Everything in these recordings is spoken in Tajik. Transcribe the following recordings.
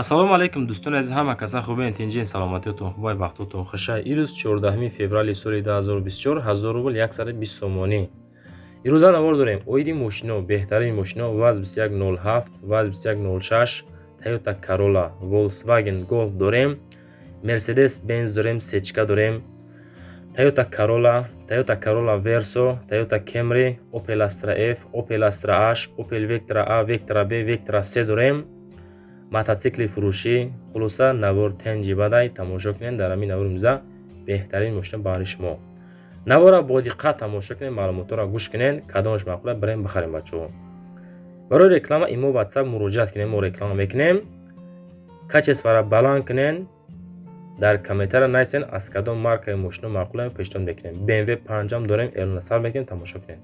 ассалому алайкум дӯстони азиз, ҳама каса хубен, тинҷин, саломатиятон хубай, вақтотон хуша. Ирӯз 14 феврали соли 2024, 1000 рубл 120 сомонӣ. ирӯза навор дорем оиди мошино, беҳтарин мошино ВАЗ 2107, ВАЗ 2106, Toyota Corolla, Volkswagen Golf дорем, Mercedes Benz дорем, Sechka дорем, Toyota Corolla Verso, Toyota Camry, Opel Astra F, Opel Astra H, Opel Vectra A, Vectra B, Vectra C дорем. мотоцикли фурӯшӣ, хулоса навор танҷи бадай тамошо кунед. дар ҳамин навор миза беҳтарин мошина баҳри шумо. навора бо диққат тамошо кунед, маълумотро гӯш кунед, кадомаш маъқул аст барем бихарем бачаҳо. барои реклама имо WhatsApp муроҷиат кунед, мо реклама мекунем. качествара баланд кунед, дар комментария нависен аз кадом маркаи мошина маъқул аст пешниҳод мекунем. BMW 5 дорем, эълона сар мекунем, тамошо кунед.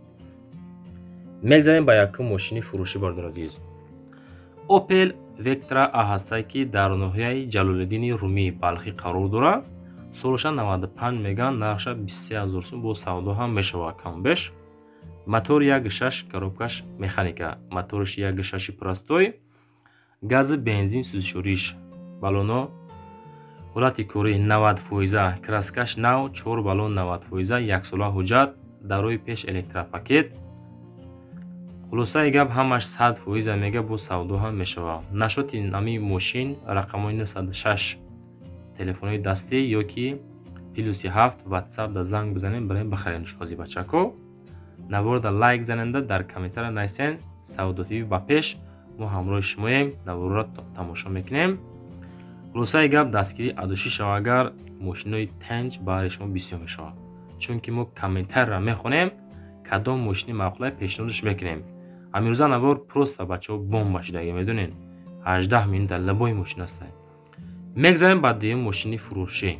мегзарем ба якум мошини фурӯшӣ бардор азиз. Opel Vectra A ҳастае ки дар ноҳияи Ҷалолиддини Румии Балхӣ қарор дорад. солаша 95 меган, нархша 23000 сум, бо савдо ҳам мешавад камбеш. мотори 1.6 коробкаш механика, моториш 1.6 простой, гази бензин сӯзишвориш, балоно ҳолати кори 90%, краскаш нав, 4 балон 90%, 1 сола ҳуҷҷат, дарои пеш электропакет. хулосаи гап ҳамаш 100% мега, бо савдо ҳам мешавад. нашоти нами мошин рақамои 906 телефонои дастӣ ёки +7 WhatsApp да занг бизанем барем бахарем нишози бачако. наворда лайк заненда дар комментария нависен савдотиви ба пеш, мо ҳамроҳи шумоем, наворро тамошо мекунем. хулосаи гап дастгири адоши шавагар мошинои танҷ баҳри шумо бисёр мешавад, чунки мо комментария мехонем, кадом мошини маъқул аст пешниҳодш мекунем. ҳамирӯза навор просто бачаҳо бомба шудага медонед, 18 минута лабои мошина аст. мегзарем ба дуюм мошини фурӯшӣ.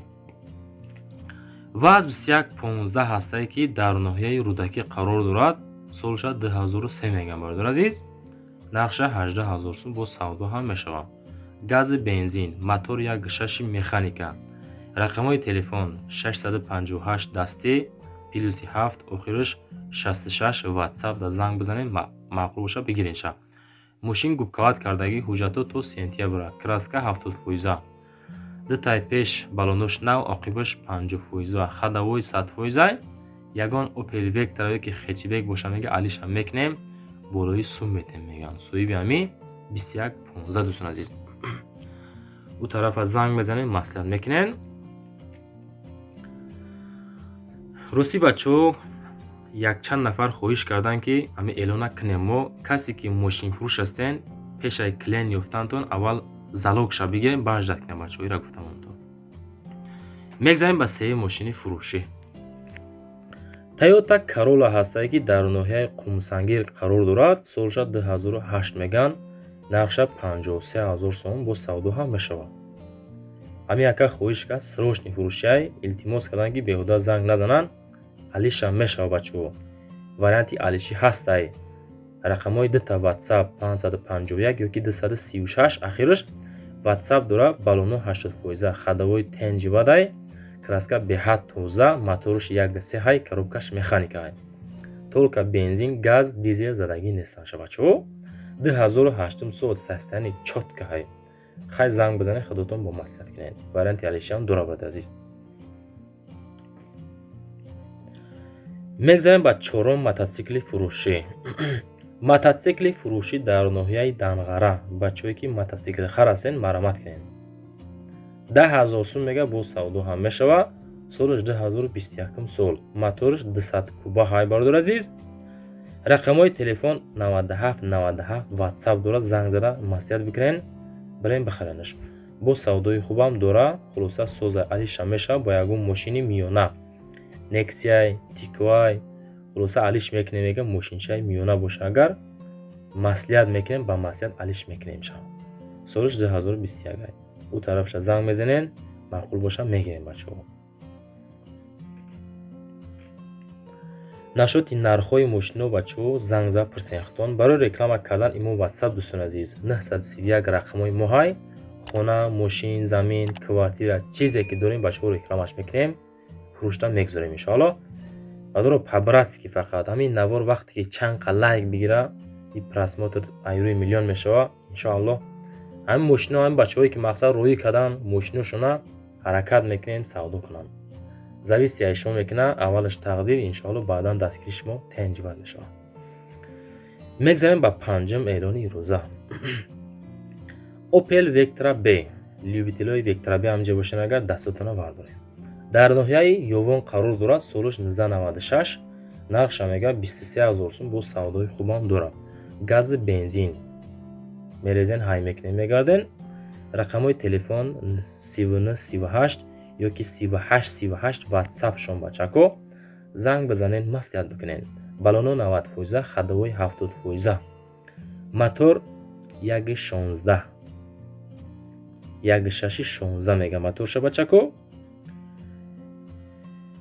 ВАЗ 2115 ҳастае ки дар ноҳияи Рӯдакӣ қарор дорад. солша 2003 меган бардор азиз, нархша 18000 сум, бо савдо ҳам мешавад. гази бензин, мотор 1.6 механика, рақамҳои телефон 658 дастӣ +7, охираш 66 WhatsApp да занг бизанем, маъқул боша бигиринша. мошин губкават кардагӣ, ҳуҷҷато то сентябр, краска 70%, дутаи пеш балонош нав, оқибаш 50%, хадавои 100%. ягон Opel Vectra ки хечибек боша мега алиша мекунем, болои сум метем меган. соҳиби ҳами 2115 дӯстон азиз. у тарафа занг мезанем, маслиҳат мекунем. рости бачаҳо якчанд нафар хоҳиш карданд ки ҳами эълона кунем, мо касе ки мошинфурӯш ҳастен пешаи клиент ёфтантон аввал залогша бигирем, баъд жад кунем бачаҳо, ира гуфтам онтон. мегзарем ба сеюм мошини фурӯшӣ. Toyota Corolla ҳастае ки дар ноҳияи Қумсангир қарор дорад. солша 2008 меган, нархша 53000 сом, бо савдо ҳам мешавад. ҳами яка хоҳиш кард срочни фурӯшиай илтимос карданд ки беҳуда занг назананд, алиша мешавад бачаҳо. варианти алиши ҳастай. рақамҳои дута WhatsApp 551 ёки 236, ахираш WhatsApp дорад, балоно 80%, хадавои танҷи бадай, краска беҳад тоза, моториш 1.3, коробкаш механика. толка бензин, газ, дизел задагӣ несташа бачаҳо. 2008 сол састани чотка ҳай. хай занг бизанед, худотон бо маслиҳат кунед. варианти алишам дора бад азиз. мегзарем ба чорум мотоцикли фурӯшӣ. мотоцикли фурӯшӣ дар ноҳияи Данғара. бачаҳое ки мотоциклхар ҳастен, маромат кунед. 10000 сум мега, бо савдо ҳам мешавад. солаш 2021 сол. моториш 200 куба ҳай бардор азиз. рақамҳои телефон 97 WhatsApp дорад, занг зада маслиҳат бикунед, барем бихаренаш. бо савдои хубам дора. хулоса соза алиша мешавад бо ягон мошини миёна, Nexia, Tiguan. хулоса алиш мекунем, мега мошинчаи миёна боша, агар маслиҳат мекунем, ба маслиҳат алиш мекунем шам. солаш 2021. у тарафша занг мезанен, маъқул боша мегирем бачаҳо. нашоти нархҳои мошино бачаҳо занг зад пурсехтон. барои реклама кардан имо WhatsApp дӯстон азиз 931 рақамҳои моҳай, хона, мошин, замин, квартира, чизе ки дорем бачаҳо рекламаш мекунем, фурӯшта мегзорем иншоалло. бадро по-братски фақат ҳамин навор вақте ки чанқа лайк бигира, и просмотр айрӯи миллион мешава, иншоалло ҳамин мошино ҳамин бачаҳое ки мақсад роҳӣ кардан мошиношона ҳаракат мекунем савдо кунанд. зависти аз шумо мекунад. аввалаш тақдир, иншоалло баъдан дастгири шумо таъинҷибат мешавад. мегзарем ба панҷум эълони рӯза. Opel Vectra B. любителои Vectra B ҳамҷа бошен, агар дастотона бардорем. дар ноҳияи Ёвон қарор дорад. солаш 1996. нархша мега 23000 сум. бо савдои хубам дорад. гази бензин мерезен ҳай мекунем мегарден. рақамҳои телефон 3938 ёки 3838 ватсапшон бачако занг бизанен, маслиҳат бикунен. балоно 90%, ходовой 70%. мотор 1.16 1.6 мега моторша бачако.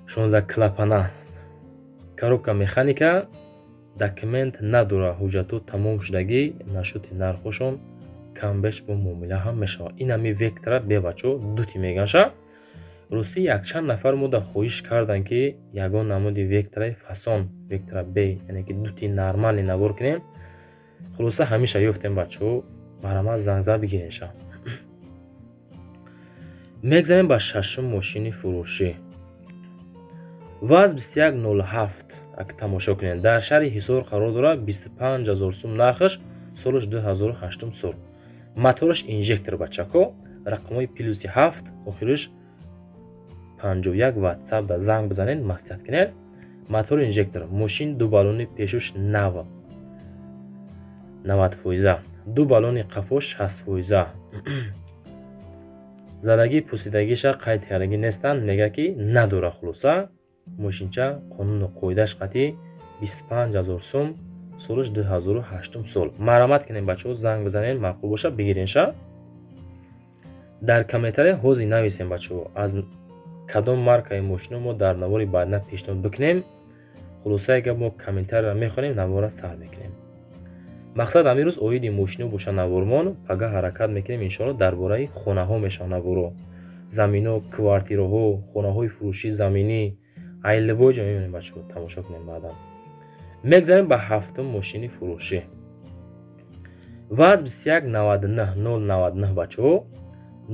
16 клапана. коробка механика. документ надора. ҳуҷҷатҳо тамом шудагӣ. нашоти нархошон камбеш бо муомила ҳам мешавад. ин ҳами Vectra B бачо дути мегаша. рости якчанд нафар мода хоҳиш кардан ки ягон намуди Vectra фасон Vectra B, яъне ки дути нормали набор кунем. хулоса ҳамиша ёфтем бачо. барама зангза бигиренша. мегзарем ба шашум мошини фурӯшӣ. ваз 2107. ак тамошо кунед. дар шаҳри ҳисор қарор дорад. 25000 сум нархаш. солаш 2008 сол. мотораш инжектор бачако. рақамҳои плюси 7 охираш 51 ватсап да занг бизанед, маслиҳат кунед. мотор инжектор. мошин ду балони пешуш 90%, ду балони қафош 60%. задагӣ пусидагиша қайд кардагӣ нестанд. мега ки надора. хулоса мошинча қонуну қоидааш қатъи 25000 сум. солаш 2008 сол. марамат кунем бачаҳо, занг бизанед, маъқул боша бигиренша. дар комментария ҳозир нависем бачаҳо аз кадом маркаи мошино мо дар навори баъдина пешниҳод бикунем. хулоса агар мо комментарияро мехонем, навора сар мекунем. мақсад ҳамин рӯз оиди мошино боша навормон. пага ҳаракат мекунем иншоалло дар бораи хонаҳо мешавад наворо. заминҳо, квартираҳо, хонаҳои фурӯшии заминӣ, айлибой ҷо мебинем бачаҳо. тамошо кунем баъдан. мегзарем ба ҳафтум мошини фурӯшӣ. ваз 21999 бачаҳо.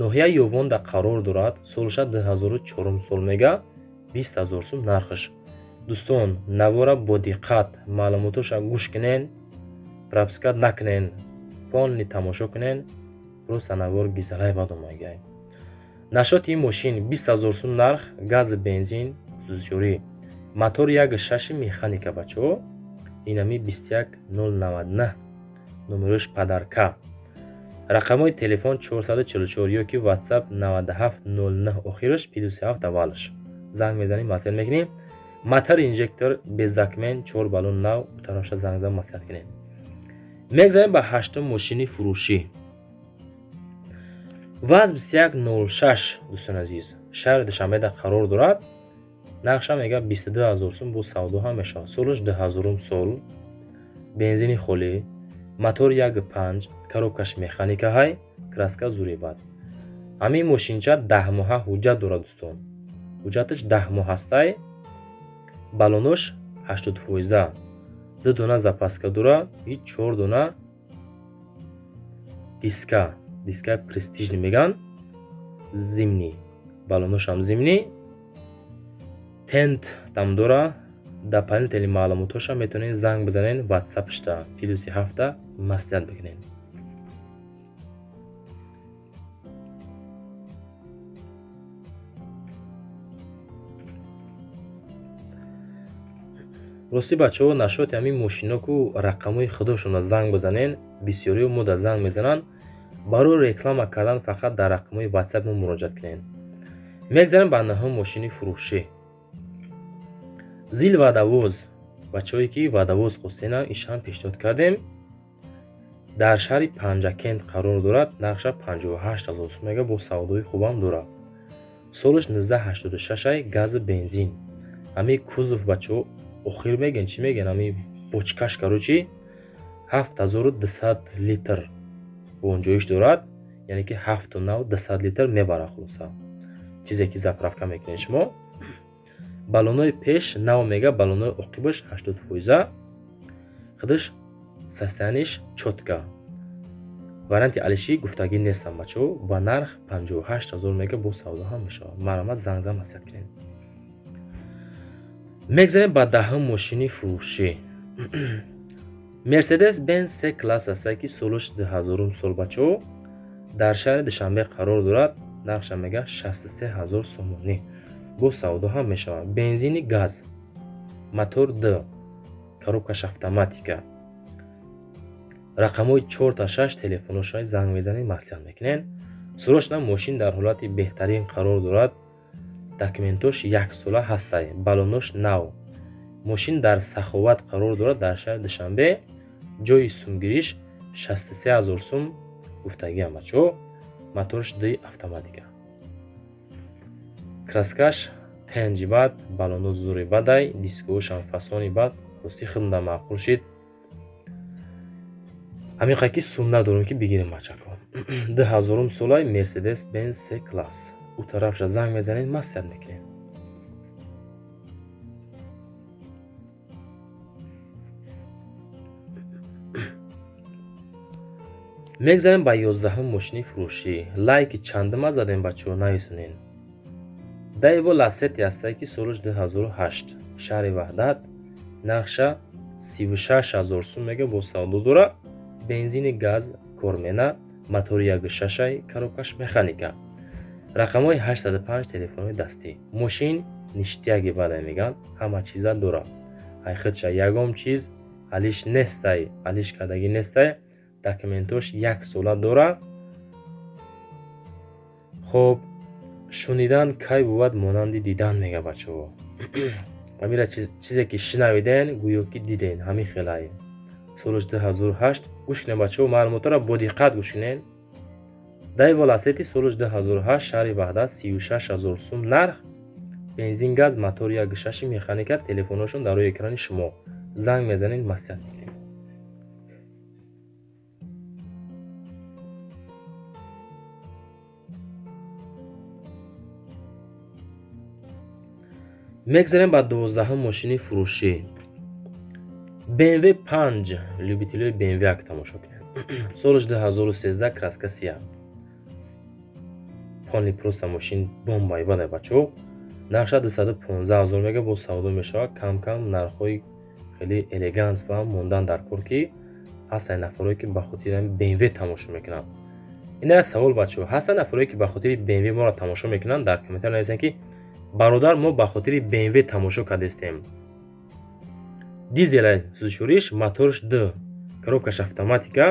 ноҳияи Ёвонда қарор дорад. солаша 2004 сол мега 20000 сум нархаш. дӯстон, навора бо диққат маълумотоша гӯш кунен, пропуска накунен, полни тамошо кунен. просто навор гизалай бад омагай. нашоти ин мошин 20000 сум нарх. гази бензин хусусиёрӣ. мотор 1.6 механика бачаҳо. инами 21099. номерош падарка. рақамҳои телефон 444 ёки ватсап 9709 охираш 57 аввалаш. занг мезанем, маслиҳат мекунем. мотор инжектор без документ 4 балон нав. тарафша зангза маслиҳат кунем. мегзарем ба ҳаштум мошини фурӯшӣ. ваз 2106. дӯстон азиз, шаҳри душанбеда қарор дорад. нархша мега 22000 сум. бо савдо ҳам мешавад. солаш 2000 сол. бензини холӣ. мотор 1.5. коробкаш механика ҳай. краска зурибад. ҳамин мошинча 10 моҳа ҳуҷҷат дорад дӯстон. ҳуҷҷаташ 10 моҳ ҳастай. балонош 80%. 2 дона запаска дорад и 4 дона диска. диска престижни меган. зимни. балоношам зимни. тент там дора. дар панели маълумотоша метавонед занг бизанед. ватсапшта плюси 7 маслиҳат бикунед. рости бачаҳо, нашоти ҳамин мошино ку рақамҳои худошона занг бизанен. бисёриҳо мода занг мезананд. барои реклама кардан фақат дар рақамҳои ватсап мо муроҷиат кунед. мегзарем ба наҳум мошини фурӯшӣ. зил вадовоз. бачаҳое ки вадовоз хостенам, ишам пешниҳод кардем. дар шаҳри Панҷакент қарор дорад. нархша 58000 сум мега. бо савдои хубам дорад. солаш 1986. гази бензин. ҳамин кузов бачаҳо охир мегӯян чӣ мегӯян, ҳамин бочкаш карочи 7200 литр вонҷоиш дорад. яъне ки 7.9 литр мебарад. хулоса чизе ки заправка мекунед шумо. балонои пеш 9 мега. балонои оқибаш 80%. худаш состояниш чотка. варианти алиши гуфтагӣ нестам бачаҳо. Ба нарх 58 000 мега бо савдо ҳам мешавад. Маромад зангзам ҳастият кунед. мегзарем ба даҳум мошини фурӯшӣ. Mercedes Benz C-класс аст ки солаш 2000 сол бачаҳо дар шаҳри Душанбе қарор дорад. нархша мега 63 000 сомонӣ бо савдо ҳам мешавад. бензини газ, мотор Д, коробкаш автоматика. рақамҳои 4 та 6 телефоношай занг мезанед, маслиҳат мекунед. сурашна мошин дар ҳолати беҳтарин қарор дорад. документош 1 сола ҳастай, балонош нав. мошин дар саховат қарор дорад дар шаҳри Душанбе. ҷои сумгириш 63 000 сум гуфтагиам бачаҳо. моторш D автоматика. краскаш тенҷи бад, балонот зури бадай, дискоушам фасони бад. рости хидмат маъқул шид. ҳамиқа ки сум надорем ки бигирем бачако. 2000 солай Mercedes Benz C-класс. у тарафша занг мезанед, маслиҳат мекунед. мегзарем ба 11ум мошини фурӯшӣ. лайки чандима задем бачаҳо, нависонед. Daewoo Lacetti аст ки солаш 2008 шаҳри Ваҳдат. нархша 36 000 сум мега бо савдо дора. бензини газ кормена, мотори 1.6, коробкаш механика. рақамҳои 805 телефонои дастӣ. мошин ништияги бадай меган, ҳама чиза дора. ҳайхидша ягон чиз алиш нестай, алиш кардагӣ нестай. документош 1 сола дора. хоб шунидан кай бувад монанди дидан мега бачаҳо. ҳамира чизе ки шинавиден гӯё ки диден. ҳамин хелай солаш 2008. гӯш кунед бачаҳо, маълумотро бо диққат гӯш кунед. Daewoo Lacetti солаш 2008 шаҳри Ваҳдат 36 000 сум нарх. бензин газ, мотори 1.6 механика. телефоношон дар рӯи экрани шумо. занг мезанед, маслиҳат мекунед. мегзарем ба 12ум мошини фурӯшӣ. BMW 5 любителои BMW ак тамошо кунед. солаш 2013 краска сия. пони просто мошин бомбаи бадай бачаҳо. нархша 215 000 мега бо савдо мешавад. кам кам нархҳои хеле элеганс ва мондан дар кор ки ҳастан нафаре ки ба хотири BMW тамошо мекунанд. ин як савол бачаҳо. ҳастан нафаре ки ба хотири BMW моро тамошо мекунанд, дар комментар нависанд ки бародар мо ба хотири BMW тамошо кардастем. дизелай сӯзишвориш, моторш D, коробкаш автоматика.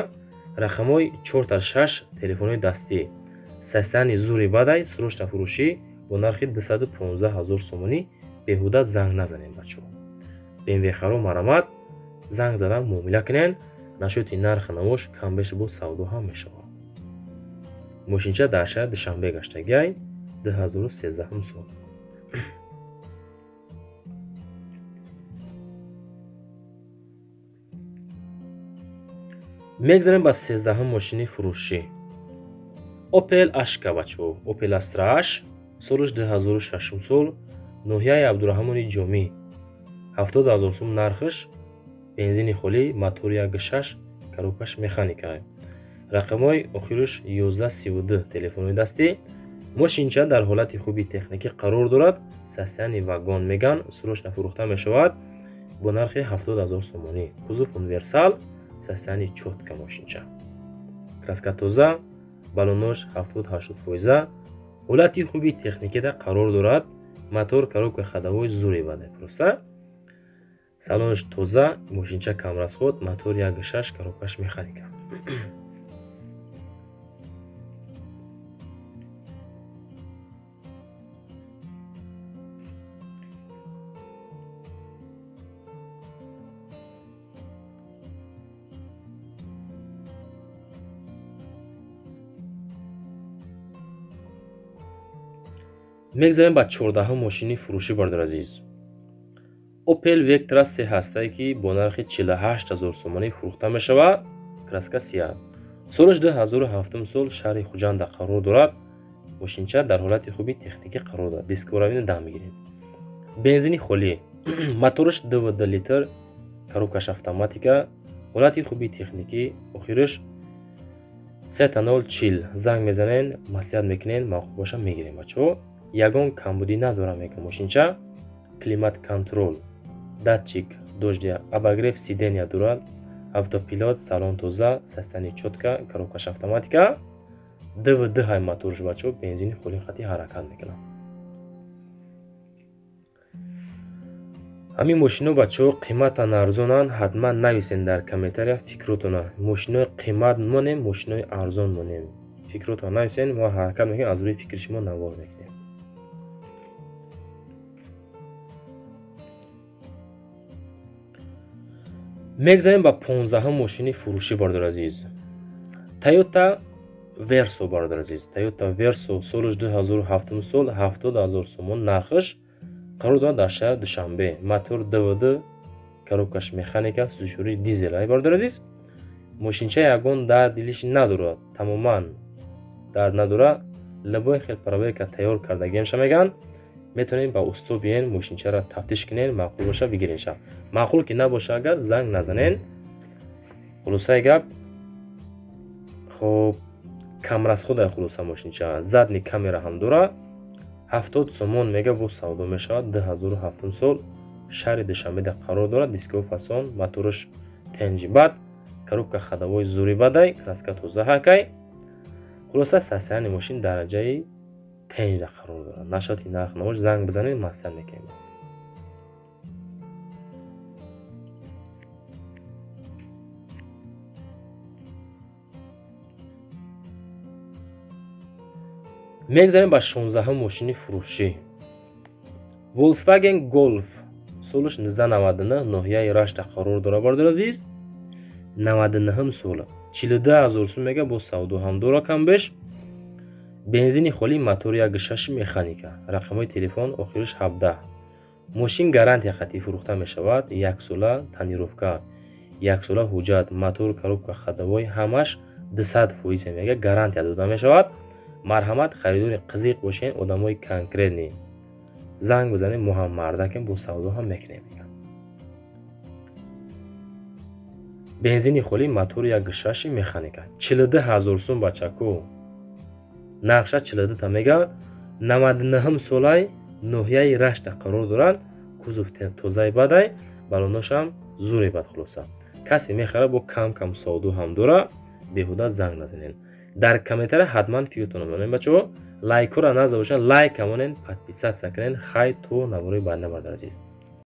рақамҳои 4 та 6 телефонои дастӣ. састани зури бадай, срочна фурӯшӣ бо нархи 215 000 сомонӣ. беҳуда занг назанед бачаҳо. BMW харо маромад, занг задан муомила кунед. нашоти нархи навош камбеш бо савдо ҳам мешавад. мошинча дар шаҳри Душанбе гаштагиай, 2013 сол. мегзарем ба 13ум мошини фурӯшӣ. Opel Ashka бачаҳо. Opel Astra H солаш 2006 сол. ноҳияи Абдураҳмони Ҷомӣ. 70 000 сум нархш. бензини холӣ, мотори 1.6, коробкаш механика. рақамҳои охираш 1132 телефонои дастӣ. мошинча дар ҳолати хуби техникӣ қарор дорад. састани вагон меган, срочна фурӯхта мешавад бо нархи 70 000 сомонӣ. кузов универсал, састани чотка мошинча. краска тоза, балонош 70-80%. ҳолати хуби техникида қарор дорад. мотор, коробка ходовой зури баде просто. салонош тоза, мошинча камрасход, мотор 1.6, коробкаш механика. мегзарем ба 14ум мошини фурӯшӣ бардор азиз. Opel Vectra 3 ҳастай ки бо нархи 48 000 сомонӣ фурӯхта мешавад. краска сия. солаш 2007 сол шаҳри Хуҷанда қарор дорад. мошинча дар ҳолати хуби техникӣ қарор дорад. дискоравини дам мегиред. бензини холӣ. моторш 2 литр, коробкаш автоматика. ҳолати хуби техникӣ. охираш 3-0-40 занг мезанен, маслиҳат мекунен, мавқуф боша мегирем бачаҳо. Ягон камбудӣ надора мека мошинча. Климат контрол, датчик дождия, обогрев сидения дорад, автопилот, салон тоза, состояние чётка, коробкаш автоматика. ДВД ҳай моторш бачаҳо, бензини холи хати ҳаракат мекунад. ҳамин мошино бачаҳо қиматан арзонан, ҳатман нависен дар комментария фикротона. Мошинои қимат монем, мошинои арзон монем. Фикротон нависен, мо ҳаракат мекунем, аз рӯи фикри шумо навор мекунем. мегзарем ба 15 мошини фурӯшӣ бардор азиз. Toyota Verso бардор азиз. Toyota Verso солаш 2007 сол 70000 сомон нархаш. қарор дорад дар шаҳр Душанбе. Мотор ДВД, коробкаш механика, сӯзишворӣ дизел ай бардор азиз. мошинча ягон дард дилиш надорад, тамоман дард надорад. лабои хел пробека тайёр кардагиамша меган. метавонем ба усто биен, мошинчаро тафтиш кунен, маъқул боша бигиренша. маъқул ки набоша агар занг назанен. хулосаи гап, хоб камрасходай хулоса мошинча. задни камера ҳам дорад. 70 сомон мега бо савдо мешавад. 2007 сол шаҳри Душанбеда қарор дорад. дискои фасон, мотораш тенҷи бад, коробка ходовой зури бадай, краска тоза ҳакай. хулоса состояние мошин дараҷаи тенҷда қарор дорад. нашод ки нарх навош занг бизанед, маслиҳат мекунем. мегзарем ба 16 мошини фурӯшӣ. Volkswagen Golf солаш 1999 ноҳияи Рашта қарор дора бардор азиз. 99 сол 42000 сум мега бо савдо ҳам дора камбеш. бензини холӣ, мотори 1.6 механика. рақамҳои телефон охираш 17. мошин гарантия хати фурӯхта мешавад. 1 сола танировка, 1 сола ҳуҷҷат, мотор, коробка ходовой ҳамаш 200% мега гарантия дода мешавад. марҳамат, харидори қизиқ бошен, одамои конкретни. занг бизанем, мо ҳам мардакем, бо савдо ҳам мекунем. бензини холӣ, мотори 1.6 механика. 42000 сум бачако. нархша 42 мега. 99 солай ноҳияи Рашта қарор дорад. кузов тозаи бадай, балоношам зури бад хулоса. касе мехара бо кам савдо ҳам дора, беҳуда занг назанен. дар комментария ҳатман фикртон монем бачаҳо. лайкора назабошад, лайк камонен, подписатсия кунен. хай то навораи баъда бардор азиз.